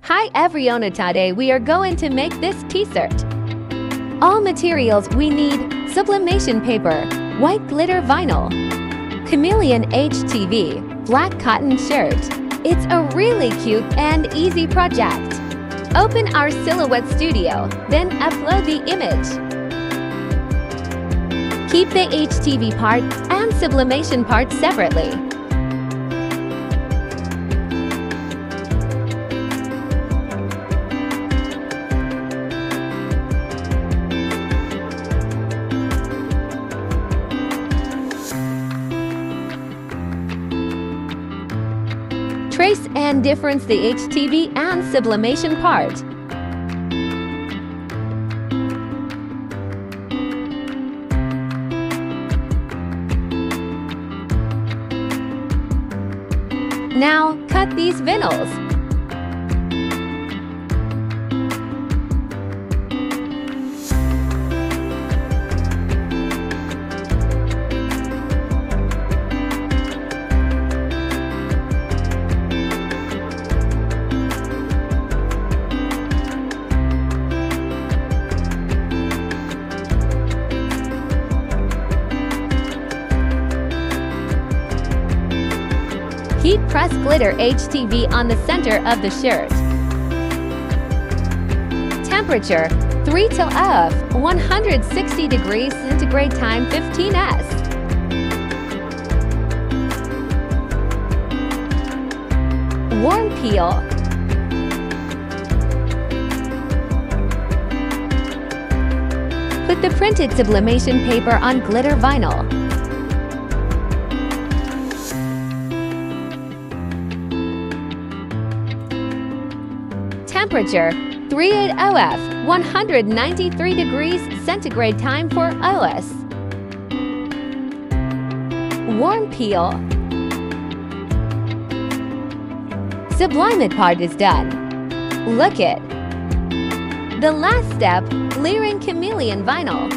Hi everyone, today we are going to make this t-shirt. All materials we need: sublimation paper, white glitter vinyl, Chameleon HTV, black cotton shirt. It's a really cute and easy project. Open our Silhouette Studio, then upload the image. Keep the HTV part and sublimation part separately. Trace and difference the HTV and sublimation part. Now, cut these vinyls. Heat press glitter HTV on the center of the shirt. Temperature 3 till 160 degrees centigrade, time 15s. Warm peel. Put the printed sublimation paper on glitter vinyl. Temperature 380 193 degrees centigrade, time for OS. Warm peel. Sublimate part is done. Look it. The last step, layering Chameleon vinyl.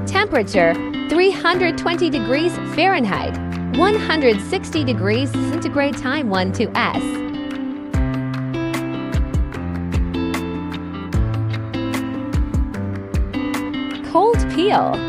Temperature 320 degrees Fahrenheit, 160 degrees centigrade, time 12s. Cold peel.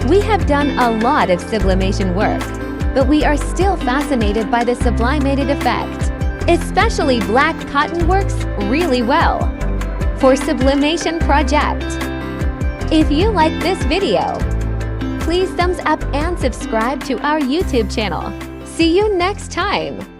We have done a lot of sublimation work, but we are still fascinated by the sublimated effect. Especially black cotton works really well for sublimation project. If you like this video, please thumbs up and subscribe to our YouTube channel. See you next time!